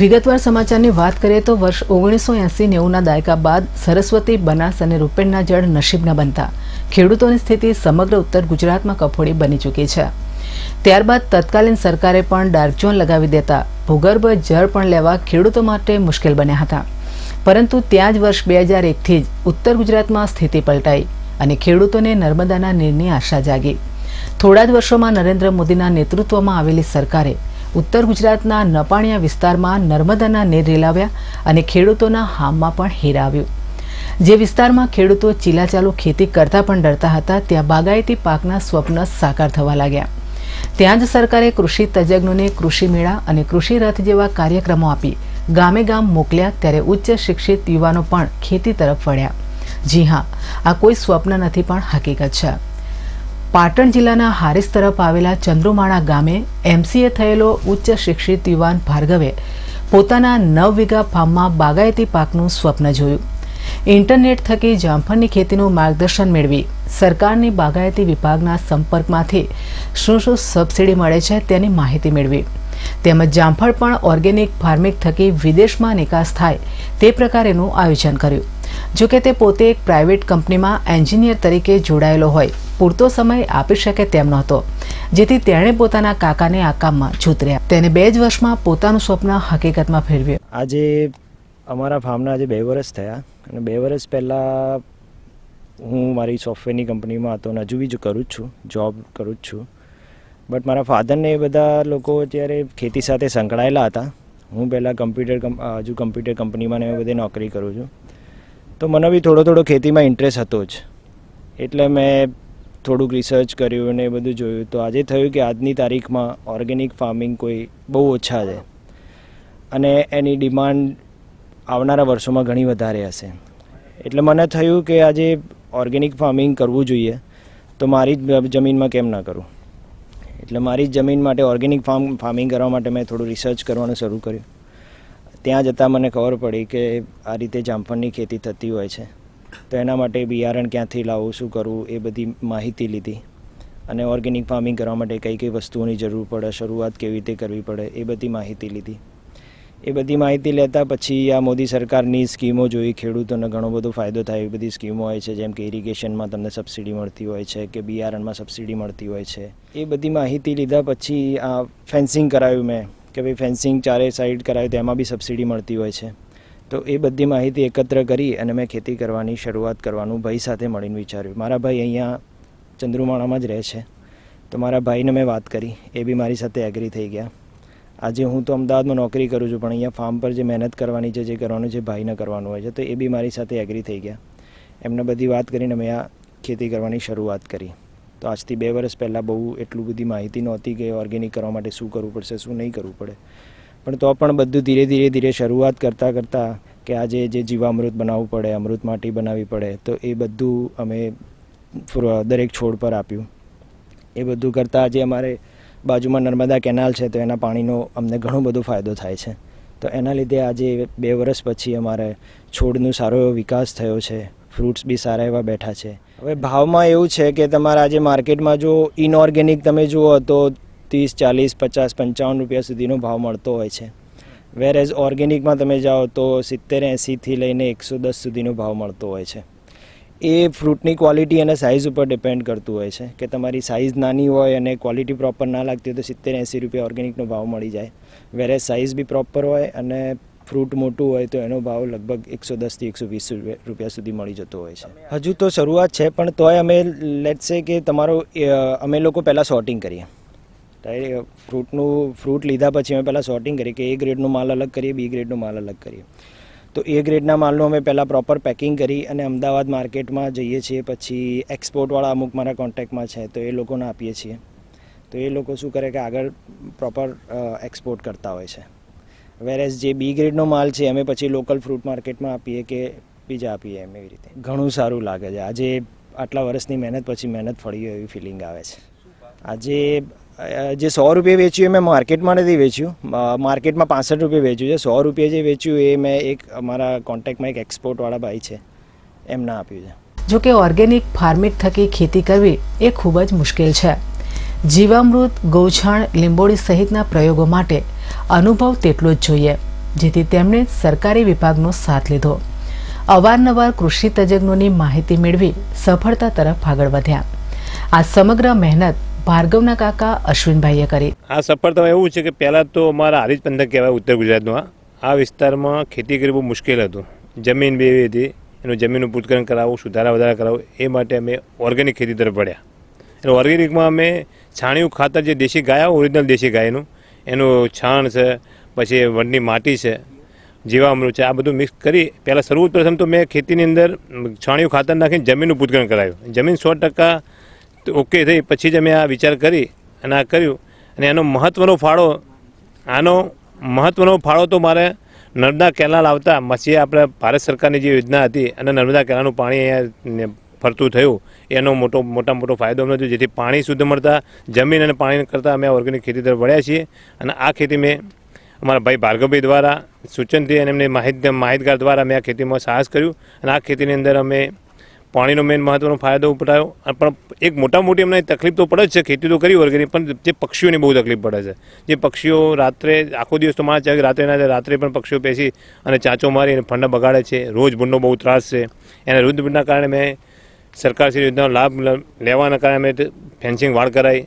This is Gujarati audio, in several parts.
વિગતવાર સમાચારની વાત કરીએ તો વર્ષ 1980-90ના દાયકા બાદ સરસ્વતી, બનાસ અને રૂપેણના જળ નસીબના બનતા ખેડૂતોની સ્થિતિ સમગ્ર ઉત્તર ગુજરાતમાં કફોડી બની ચૂકી છે। ત્યારબાદ તત્કાલીન સરકારે પણ ડાર્ક ઝોન લગાવી દેતા ભૂગર્ભ જળ પણ લેવા ખેડૂતો માટે મુશ્કેલ બન્યા હતા। પરંતુ ત્યાં જ વર્ષ 2001થી જ ઉત્તર ગુજરાતમાં સ્થિતિ પલટાઈ અને ખેડૂતોને નર્મદાના નીરની આશા જાગી। થોડા જ વર્ષોમાં નરેન્દ્ર મોદીના નેતૃત્વમાં આવેલી સરકારે उत्तर गुजरातना नपाणिया विस्तारमां नर्मदाना नीर रेलाव्या अने खेडूतोना हाममां पण हीर आव्युं। जे विस्तारमां खेडूतो चीलाचालू खेती करता पण डरता हता त्यां बागायती पाकना स्वप्न साकार थवा लाग्या। त्यां ज सरकारे कृषि तज्ञोने कृषि मेळा अने कृषि रथ जेवा कार्यक्रमों आपी गामे गाम मोकल्या त्यारे उच्च शिक्षित युवानो पण खेती तरफ वळ्या। जी हाँ, आ कोई स्वप्न नथी पण हकीकत छे। पाटण जिल्लाना हारीज तरफ आवेला चंद्रुमाणा गामे एमसीए थयेलो उच्च शिक्षित युवान भार्गवे पोताना 9 वीघा फार्ममां बागायती पाकनुं स्वप्न जोयुं। इंटरनेट थकी जामफळनी खेतीनुं मार्गदर्शन मेळवी सरकारनी बागायती विभागना संपर्कमांथी शुं शुं सब्सिडी मळे छे तेनी माहिती मेळवी તેમજ જામફળ પણ ઓર્ગેનિક ફાર્મિંગ થકી વિદેશમાં નિકાસ થાય તે પ્રકારેનું આયોજન કર્યું। જો કે તે પોતે એક પ્રાઇવેટ કંપનીમાં એન્જિનિયર તરીકે જોડાયેલો હોય પૂરતો સમય આપી શકે તેમ નહોતો, જેથી તેણે પોતાના કાકાને આ કામમાં છૂતર્યા। તેને 2 જ વર્ષમાં પોતાનું સ્વપ્ન હકીકતમાં ફેરવ્યું। આજે અમારા ફાર્મના આજે 2 વર્ષ થયા અને 2 વર્ષ પહેલાં હું મારી સોફ્ટવેરની કંપનીમાં હતો અને હજુ બી કરું જ છું, જોબ કરું જ છું। बट मारा फादर ने बधा लोग त्यारे खेती साथे संकळायेला हता। हूँ पहला हजू कम्प्यूटर कंपनी में बधे नौकरी करूँ छूँ, तो मने बी थोड़ो खेती में इंटरेस्ट हतो ज, एटले मैं थोड़ुंक रिसर्च कर्युं ने बधुं जोयुं। तो आजे थयुं कि आजनी तारीख में ऑर्गेनिक फार्मिंग कोई बहु ओछा छे अने एनी डिमांड आवनारा वर्षों में घणी वधारे हशे। एटले मने थयुं कि आजे ऑर्गेनिक फार्मिंग करवुं जोईए, तो मारी जमीन में केम न करूँ। એટલે મારી જમીન માટે ઓર્ગેનિક ફાર્મિંગ કરવા માટે મેં થોડું રિસર્ચ કરવાનું શરૂ કર્યું। ત્યાં જતાં મને ખબર પડી કે આ રીતે જામફળની ખેતી થતી હોય છે, તો એના માટે બિયારણ ક્યાંથી લાવવું, શું કરવું, એ બધી માહિતી લીધી અને ઓર્ગેનિક ફાર્મિંગ કરવા માટે કઈ કઈ વસ્તુઓની જરૂર પડે, શરૂઆત કેવી રીતે કરવી પડે, એ બધી માહિતી લીધી। એ બધી માહિતી લેતા પછી આ મોદી સરકારની સ્કીમો જોઈ, ખેડૂતોને ઘણો બધો ફાયદો થાય એવી બધી સ્કીમો હોય છે, જેમ કે ઇરિગેશનમાં તમને સબસિડી મળતી હોય છે કે બિયારણમાં સબસિડી મળતી હોય છે। એ બધી માહિતી લીધા પછી આ ફેન્સિંગ કરાવ્યું મેં કે ભાઈ ફેન્સિંગ ચારે સાઈડ કરાવ્યું તો એમાં બી સબસિડી મળતી હોય છે। તો એ બધી માહિતી એકત્ર કરી અને મેં ખેતી કરવાની શરૂઆત કરવાનું ભાઈ સાથે મળીને વિચાર્યું। મારા ભાઈ અહીંયા ચંદ્રુમાણામાં જ રહે છે, તો મારા ભાઈને મેં વાત કરી, એ બી મારી સાથે એગ્રી થઈ ગયા। આજે હું તો અમદાવાદમાં નોકરી કરું છું, પણ અહીંયા ફાર્મ પર જે મહેનત કરવાની છે, જે કરવાનું છે, ભાઈને કરવાનું હોય છે, તો એ બી મારી સાથે એગ્રી થઈ ગયા। એમને બધી વાત કરીને મેં આ ખેતી કરવાની શરૂઆત કરી। તો આજથી 2 વર્ષ પહેલાં બહુ એટલું બધી માહિતી નહોતી કે ઓર્ગેનિક કરવા માટે શું કરવું પડશે, શું નહીં કરવું પડે, પણ તો પણ બધું ધીરે ધીરે શરૂઆત કરતાં કરતાં કે આજે જે જીવામૃત બનાવવું પડે, અમૃત માટી બનાવવી પડે, તો એ બધું અમે દરેક છોડ પર આપ્યું। એ બધું કરતાં આજે અમારે બાજુમાં નર્મદા કેનાલ છે, તો એના પાણીનો અમને ઘણો બધો ફાયદો થાય છે। તો એના લીધે આજે 2 વર્ષ પછી અમારે છોડનો સારો એવો વિકાસ થયો છે, ફ્રૂટ્સ બી સારા એવા બેઠા છે। હવે ભાવમાં એવું છે કે તમારા આજે માર્કેટમાં જો ઇનઓર્ગેનિક તમે જુઓ તો 30, 40, 50, 55 રૂપિયા સુધીનો ભાવ મળતો હોય છે, વેરએઝ ઓર્ગેનિકમાં તમે જાઓ તો 70, 80થી લઈને 110 સુધીનો ભાવ મળતો હોય છે। એ ફ્રૂટની ક્વોલિટી અને સાઇઝ ઉપર ડિપેન્ડ કરતું હોય છે કે તમારી સાઇઝ નાની હોય અને ક્વોલિટી પ્રોપર ના લાગતી હોય તો 70-80 રૂપિયા ઓર્ગેનિકનો ભાવ મળી જાય, વેરેઝ સાઇઝ બી પ્રોપર હોય અને ફ્રૂટ મોટું હોય તો એનો ભાવ લગભગ 110થી 120 રૂપિયા સુધી મળી જતો હોય છે। હજુ તો શરૂઆત છે, પણ તોય અમે લેટ્સ સે કે તમારો અમે લોકો પહેલાં સોર્ટિંગ કરીએ। ફ્રૂટ લીધા પછી અમે પહેલાં સોર્ટિંગ કરીએ કે એ ગ્રેડનો માલ અલગ કરીએ, બી ગ્રેડનો માલ અલગ કરીએ। તો એ ગ્રેડના માલનું અમે પહેલાં પ્રોપર પેકિંગ કરી અને અમદાવાદ માર્કેટમાં જઈએ છીએ। પછી એક્સપોર્ટવાળા અમુક મારા કોન્ટેક્ટમાં છે, તો એ લોકોને આપીએ છીએ। તો એ લોકો શું કરે કે આગળ પ્રોપર એક્સપોર્ટ કરતા હોય છે, વેરેઝ જે બી ગ્રેડનો માલ છે અમે પછી લોકલ ફ્રૂટ માર્કેટમાં આપીએ કે બીજા આપીએ, એમ એવી રીતે ઘણું સારું લાગે છે। આજે આટલા વર્ષની મહેનત પછી મહેનત ફળી હોય એવી ફિલિંગ આવે છે। આજે જે 100 રૂપિયા વેચ્યું એ મેં માર્કેટમાં નથી વેચ્યું, માર્કેટમાં 65 રૂપિયા વેચ્યું છે। 100 રૂપિયા જે વેચ્યું એ મેં એક અમારા કોન્ટેક્ટમાં એક એક્સપોર્ટવાળા ભાઈ છે એમને આપ્યું છે। જો કે ઓર્ગેનિક ફાર્મિંગ થકી ખેતી કરવી એ ખૂબ જ મુશ્કેલ છે। જીવામૃત, ગૌછાણ, લીંબોળી સહિતના પ્રયોગો માટે અનુભવ તેટલો જ જોઈએ। જેથી તેમણે સરકારી વિભાગનો સાથ લીધો. અવારનવાર કૃષિ તજજ્ઞોની માહિતી મેળવી સફળતા તરફ આગળ વધ્યા. આ સમગ્ર મહેનત ભાર્ગવના કાકા અશ્વિનભાઈએ કરી. આ સફળતા એવું છે કે પહેલાં તો અમારા હારીજ પંથક કહેવાય ઉત્તર ગુજરાતનો આ વિસ્તારમાં ખેતી કરવી બહુ મુશ્કેલ હતું. જમીન બી એવી હતી, એનું જમીનનું પૂતકરણ કરાવવું, સુધારા વધારા કરાવવું, એ માટે અમે ઓર્ગેનિક ખેતી તરફ વળ્યા. અને ઓર્ગેનિકમાં અમે છાણિયું ખાતર, જે દેશી ગાય, ઓરિજિનલ દેશી ગાયનું, એનું છાણ છે, પછી વનની માટી છે, જીવામૃત છે, આ બધું મિક્સ કરી પહેલાં સર્વપ્રથમ તો મેં ખેતીની અંદર છાણિયું ખાતર નાખીને જમીનનું પૂતકરણ કરાવ્યું. જમીન 100% ઓકે થઈ પછી જ અમે આ વિચાર કરી અને આ કર્યું. અને એનો મહત્ત્વનો ફાળો તો મારે નર્મદા કેનાલ આવતા પછી આપણે ભારત સરકારની જે યોજના હતી અને નર્મદા કેનાલનું પાણી અહીંયા ફરતું થયું, એનો મોટો ફાયદો અમને થયો. જેથી પાણી શુદ્ધ મળતા જમીન અને પાણી કરતાં અમે ઓર્ગેનિક ખેતી તરફ વળ્યા છીએ. અને આ ખેતી મેં અમારા ભાઈ ભાર્ગવભાઈ દ્વારા સૂચનથી અને એમને માહિતગાર દ્વારા અમે આ ખેતીમાં સાહસ કર્યું. અને આ ખેતીની અંદર અમે પાણીનો મેન મહત્ત્વનો ફાયદો ઉઠાવ્યો. પણ એક મોટી અમને તકલીફ તો પડે જ છે, ખેતી તો કરી ઓર્ગેનિક, પણ જે પક્ષીઓની બહુ તકલીફ પડે છે. જે પક્ષીઓ રાત્રે આખો દિવસ તો મારા ચાલે, રાત્રે પણ પક્ષીઓ બેસી અને ચાંચો મારી અને ફંડા બગાડે છે. રોજ ભૂંડનો બહુ ત્રાસ છે. એના રોજ ભૂંડના કારણે મેં સરકારશ્રી યોજનાનો લાભ લેવાના કારણે અમે ફેન્સિંગ વાડ કરાવી.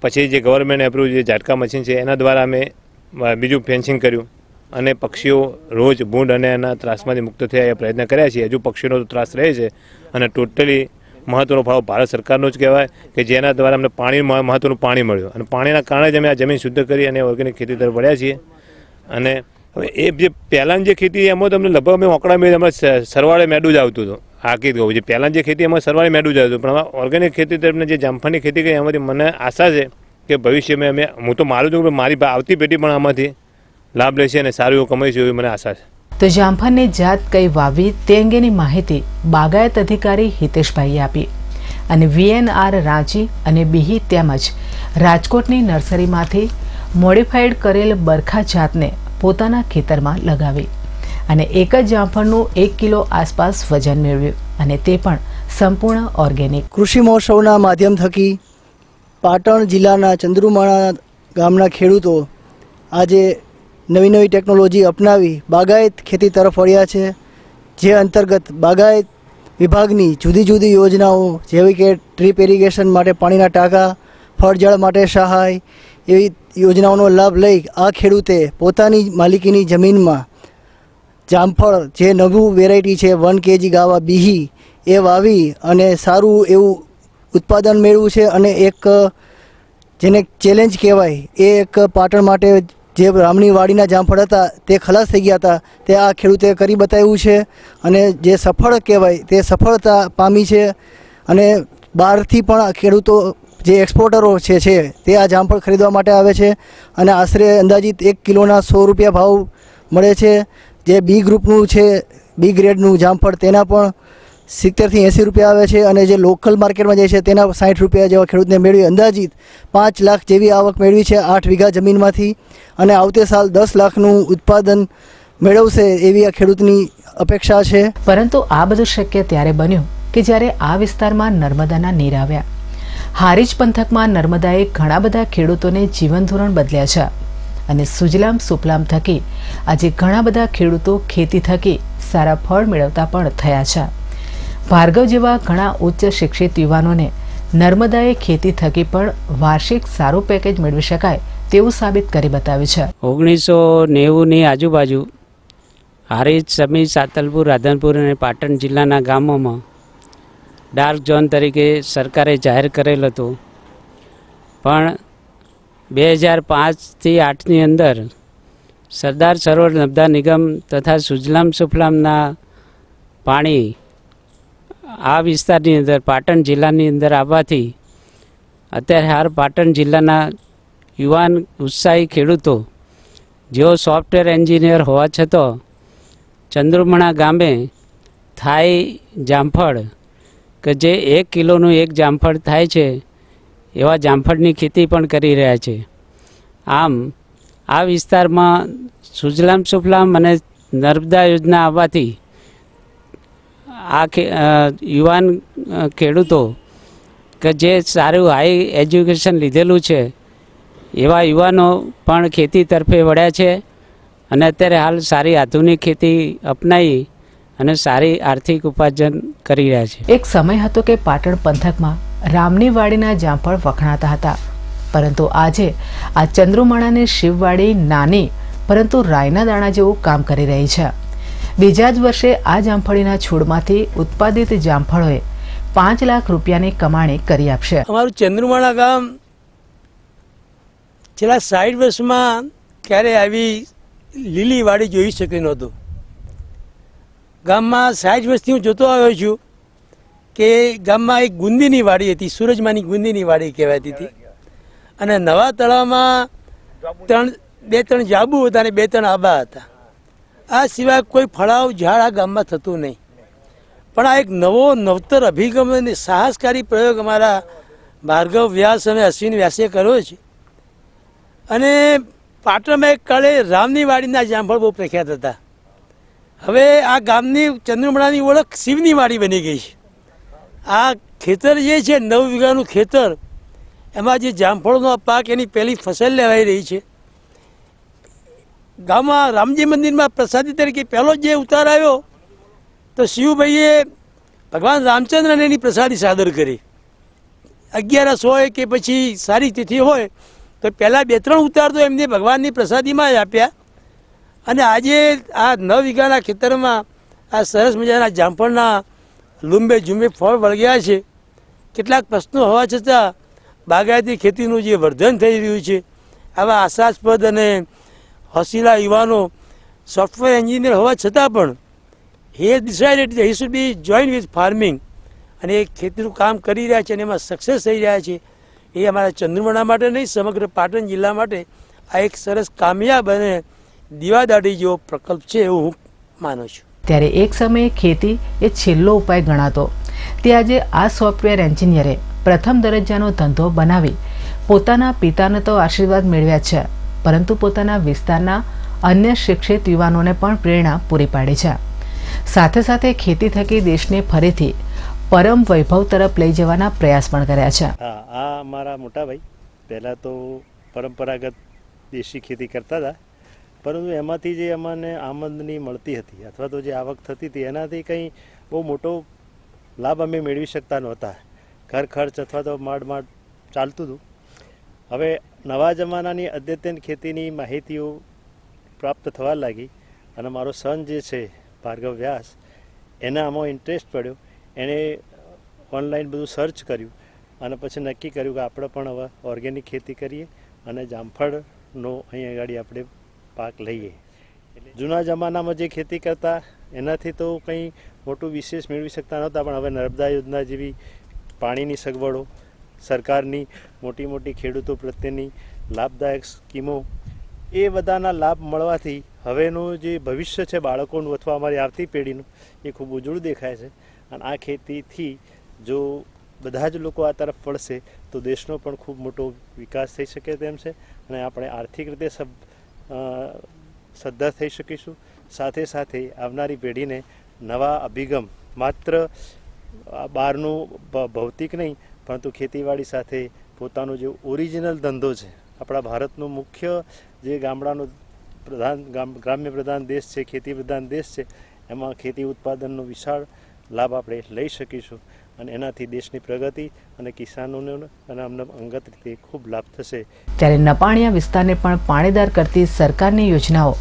પછી જે ગવર્મેન્ટ એપ્રુવ જે ઝાટકા મશીન છે એના દ્વારા અમે બીજું ફેન્સિંગ કર્યું. અને પક્ષીઓ રોજ ભૂંડ અને એના ત્રાસમાંથી મુક્ત થયા એ પ્રયત્ન કર્યા છીએ. હજુ પક્ષીઓનો તો ત્રાસ રહે છે. અને ટોટલી મહત્ત્વનો ફાળો ભારત સરકારનો જ કહેવાય કે જેના દ્વારા અમને મહત્ત્વનું પાણી મળ્યું. અને પાણીના કારણે જ અમે આ જમીન શુદ્ધ કરી અને ઓર્ગેનિક ખેતી તરફ વળ્યા છીએ. અને હવે એ જે પહેલાંની જે ખેતી એમાં તો અમને લગભગ અમે ઓકળા મેં અમારે સરવાળે મેડું જ આવતું હતું. હાકી કહું, જે પહેલાંની જે ખેતી એમાં સરવાળે મેડું જ આવતું, પણ આમાં ઓર્ગેનિક ખેતી તરફને જે જામફળની ખેતી કરી એમાંથી મને આશા છે કે ભવિષ્યમાં હું તો મારું છું, મારી આવતી પેઢી પણ આમાંથી લાભ લેશે અને સારું એવું કમાઈશું એવી મને આશા છે. તો જામફળની જાત કઈ વાવી તે અંગેની માહિતી બાગાયત અધિકારી હિતેશભાઈએ આપી. અને VNR રાંચી અને બિહી તેમજ રાજકોટની નર્સરીમાંથી મોડિફાઈડ કરેલ બરખા જાતને પોતાના ખેતરમાં લગાવી અને એક જ જામફળનું 1 કિલો આસપાસ વજન મેળવ્યું, અને તે પણ સંપૂર્ણ ઓર્ગેનિક. કૃષિ મહોત્સવના માધ્યમ થકી પાટણ જિલ્લાના ચંદ્રુમાણા ગામના ખેડૂતો આજે નવી ટેકનોલોજી અપનાવી બાગાયત ખેતી તરફ વળ્યા છે. જે અંતર્ગત બાગાયત વિભાગની જુદી યોજનાઓ જેવી કે ડ્રીપ ઇરિગેશન માટે પાણીના ટાંકા, ફળજળ માટે સહાય, એવી યોજનાઓનો લાભ લઈ આ ખેડૂતે પોતાની માલિકીની જમીનમાં જામફળ, જે નવું વેરાયટી છે 1 kg ગાવા બિહી, એ વાવી અને સારું એવું ઉત્પાદન મેળવ્યું છે. અને એક જેને ચેલેન્જ કહેવાય, એ એક પાટણ માટે જે રામની વાડીના જામફળ હતા તે ખલાસ થઈ ગયા હતા, તે આ ખેડૂતે કરી બતાવ્યું છે. અને જે સફળ કહેવાય તે સફળતા પામી છે. અને બહારથી પણ ખેડૂતો જે એક્સપોર્ટરો છે તે આ જામફળ ખરીદવા માટે આવે છે. અને આશરે અંદાજિત 1 કિલોના 100 રૂપિયા ભાવ મળે છે. જે બી ગ્રુપનું છે, બી ગ્રેડનું જામફળ, તેના પણ 70 થી 80 રૂપિયા આવે છે. અને જે લોકલ માર્કેટમાં જાય છે તેના 60 રૂપિયા જેવા ખેડૂતને મેળવી અંદાજિત 5 લાખ જેવી આવક મેળવી છે 8 વીઘા જમીનમાંથી. અને આવતે સાલ 10 લાખનું ઉત્પાદન મેળવશે એવી આ ખેડૂતની અપેક્ષા છે. પરંતુ આ બધું શક્ય ત્યારે બન્યું કે જ્યારે આ વિસ્તારમાં નર્મદાના નીર આવ્યા. હારીજ પંથકમાં નર્મદાએ ઘણા બધા ખેડૂતોને જીવન ધોરણ બદલ્યા છે. અને સુજલામ સુફલામ થકી આજે ઘણા બધા ખેડૂતો ખેતી થકી સારા ફળ મેળવતા પણ થયા છે. ભાર્ગવ જેવા ઘણા ઉચ્ચ શિક્ષિત યુવાનોને નર્મદાએ ખેતી થકી પણ વાર્ષિક સારું પેકેજ મેળવી શકાય તેવું સાબિત કરી બતાવ્યું છે. 1990ની આજુબાજુ હારીજ, સમી, સાતલપુર, રાધનપુર અને પાટણ જિલ્લાના ગામોમાં ડાર્ક ઝોન તરીકે સરકારે જાહેર કરેલ હતું. પણ 2005થી 2008ની અંદર સરદાર સરોવર નર્મદા નિગમ તથા સુજલામ સુફલામના પાણી આ વિસ્તારની અંદર પાટણ જિલ્લાની અંદર આવવાથી અત્યારે હાલ પાટણ જિલ્લાના યુવાન ઉત્સાહી ખેડૂતો જેઓ સોફ્ટવેર એન્જિનિયર હોવા છતાં ચંદ્રુમણા ગામે થાઈ જામફળ કે જે 1 કિલોનું 1 જામફળ થાય છે એવા જામફળની ખેતી પણ કરી રહ્યા છે. આમ આ વિસ્તારમાં સુજલામ સુફલામ અને નર્મદા યોજના આવવાથી આ યુવાન ખેડૂતો કે જે સારું હાઈ એજ્યુકેશન લીધેલું છે એવા યુવાનો પણ ખેતી તરફે વળ્યા છે. અને અત્યારે હાલ સારી આધુનિક ખેતી અપનાવી અને સારી આર્થિક ઉપાર્જન કરી રહ્યા છે. એક સમય હતો કે પાટણ પંથકમાં રામની વાડીના જામફળ વખણાતા હતા, પરંતુ આજે આ ચંદ્રુમાણાની શિવવાડી નાની પરંતુ રાયના દાણા જેવું કામ કરી રહી છે. બીજા જ વર્ષે આ જામફળીના છોડમાંથી ઉત્પાદિત જામફળોએ 5 લાખ રૂપિયાની કમાણી કરી આપશે. અમારું ચંદ્રુમાણા ગામ છેલ્લા 60 વર્ષમાં ક્યારે આવી લીલી વાડી જોઈ શક્યું નહોતું. ગામમાં 60 વર્ષથી હું જોતો આવ્યો છું કે ગામમાં એક ગુંદીની વાડી હતી, સૂરજમાની ગુંદીની વાડી કહેવાતી હતી, અને નવા તળાવમાં 2-3 જાબુ હતા અને 2-3 આબા હતા. આ સિવાય કોઈ ફળાવ ઝાડ આ ગામમાં થતું નહીં. પણ આ એક નવતર અભિગમ અને સાહસકારી પ્રયોગ અમારા ભાર્ગવ વ્યાસ અને અશ્વિન વ્યાસે કર્યો છે. અને પાટણમાં એક કાળે રામની વાડીના જામફળ બહુ પ્રખ્યાત હતા. હવે આ ગામની ચંદ્રુમાણાની ઓળખ શિવની વાડી બની ગઈ છે. આ ખેતર જે છે 9 વીઘાનું ખેતર, એમાં જે જામફળનો પાક એની પહેલી ફસલ લેવાઈ રહી છે. ગામમાં રામજી મંદિરમાં પ્રસાદી તરીકે પહેલો જે ઉતાર આવ્યો તો શિવભાઈએ ભગવાન રામચંદ્રને એની પ્રસાદી સાદર કરી. 11 હોય કે પછી સારી તિથિ હોય તો પહેલાં 2-3 ઉતાર તો એમને ભગવાનની પ્રસાદીમાં જ આપ્યા. અને આજે આ 9 વીઘાના ખેતરમાં આ સરસ મજાના જામફળના લૂંબે ઝૂંબે ફળ વળગ્યા છે. કેટલાક પ્રશ્નો હોવા છતાં બાગાયતી ખેતીનું જે વર્ધન થઈ રહ્યું છે, આવા આશાસ્પદ અને હોશિયાર યુવાનો સોફ્ટવેર એન્જિનિયર હોવા છતાં પણ હી decided he should be join with farming, અને એ ખેતીનું કામ કરી રહ્યા છે અને એમાં સક્સેસ થઈ રહ્યા છે. એ અમારા ચંદ્રુમાણા માટે નહીં, સમગ્ર પાટણ જિલ્લા માટે આ એક સરસ કામયાબ અને દીવાદાડી જેવો પ્રકલ્પ છે એવું હું માનું છું. ત્યારે એક સમયે ખેતી એ છેલ્લો ઉપાય ગણાતો, તે આજે આ સોફ્ટવેર એન્જિનિયરે પ્રથમ દરજ્જાનો ધંધો બનાવી પોતાના પિતાને તો આશીર્વાદ મેળવ્યા છે, પરંતુ પોતાના વિસ્તારના અન્ય શિક્ષિત યુવાનોને પણ પ્રેરણા પૂરી પાડી છે. સાથે સાથે ખેતી થકી દેશને ફરીથી પરમ વૈભવ તરફ લઈ જવાના પ્રયાસ પણ કર્યા છે. હા, આ અમારા મોટા ભાઈ પહેલાં તો પરંપરાગત દેશી ખેતી કરતા હતા, પરંતુ એમાંથી જે અમને આમદની મળતી હતી અથવા તો જે આવક થતી હતી એનાથી કંઈ બહુ મોટો લાભ અમે મેળવી શકતા નહોતા. ઘર ખર્ચ અથવા તો માંડ ચાલતું હતું. હવે નવા જમાનાની અદ્યતન ખેતીની માહિતીઓ પ્રાપ્ત થવા લાગી અને મારો સન જે છે ભાર્ગવ વ્યાસ, એને આમાં ઇન્ટરેસ્ટ પડ્યો. એણે ઓનલાઈન બધું સર્ચ કર્યું અને પછી નક્કી કર્યું કે આપણે પણ હવે ઓર્ગેનિક ખેતી કરીએ અને જામફળનો અહીં આગળ આપણે પાક લઈએ. જૂના જમાનામાં જે ખેતી કરતા એનાથી તો કંઈ મોટું વિશેષ મેળવી શકતા નહોતા, પણ હવે નર્મદા યોજના જેવી પાણીની સગવડો, સરકારની મોટી મોટી ખેડૂતો પ્રત્યેની લાભદાયક સ્કીમો, એ બધાના લાભ મળવાથી હવેનું જે ભવિષ્ય છે બાળકોનું અથવા અમારી આવતી પેઢીનું એ ખૂબ ઉજળું દેખાય છે. અને આ ખેતીથી જો બધા જ લોકો આ તરફ વળશે તો દેશનો પણ ખૂબ મોટો વિકાસ થઈ શકે તેમ છે અને આપણે આર્થિક રીતે સદ્ધર થઈ શકીશું. સાથે સાથે આવનારી પેઢીને નવા અભિગમ, માત્ર બહારનું ભૌતિક નહીં પરંતુ ખેતીવાડી સાથે પોતાનો જે ઓરિજિનલ ધંધો છે, આપણા ભારતનું મુખ્ય જે ગામડાનો ગ્રામ્ય પ્રધાન દેશ છે, ખેતી પ્રધાન દેશ છે, એમાં ખેતી ઉત્પાદનનો વિશાળ લાભ આપણે લઈ શકીશું અને એનાથી દેશની પ્રગતિ અને કિસાનોને અને અમને અંગત રીતે ખૂબ લાભ થશે. ત્યારે નપાણિયા વિસ્તારને પણ પાણીદાર કરતી સરકારની યોજનાઓ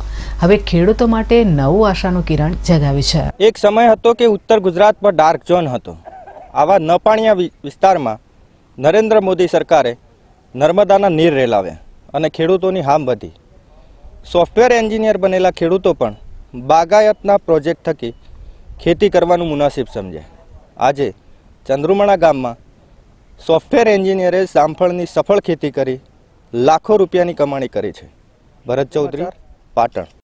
હવે ખેડૂતો માટે નવું આશાનું કિરણ જગાવી છે. એક સમય હતો કે ઉત્તર ગુજરાત પર ડાર્ક ઝોન હતો. આવા નપાણિયા વિસ્તારમાં નરેન્દ્ર મોદી સરકારે નર્મદાના નીર રેલાવ્યા અને ખેડૂતોની હામ વધી. સોફ્ટવેર એન્જિનિયર બનેલા ખેડૂતો પણ બાગાયતના પ્રોજેક્ટ થકી ખેતી કરવાનું મુનાસિબ સમજે. આજે ચંદ્રુમાણા ગામમાં સોફ્ટવેર એન્જિનિયરે જામફળની સફળ ખેતી કરી લાખો રૂપિયાની કમાણી કરી છે. ભરત ચૌધરી, પાટણ.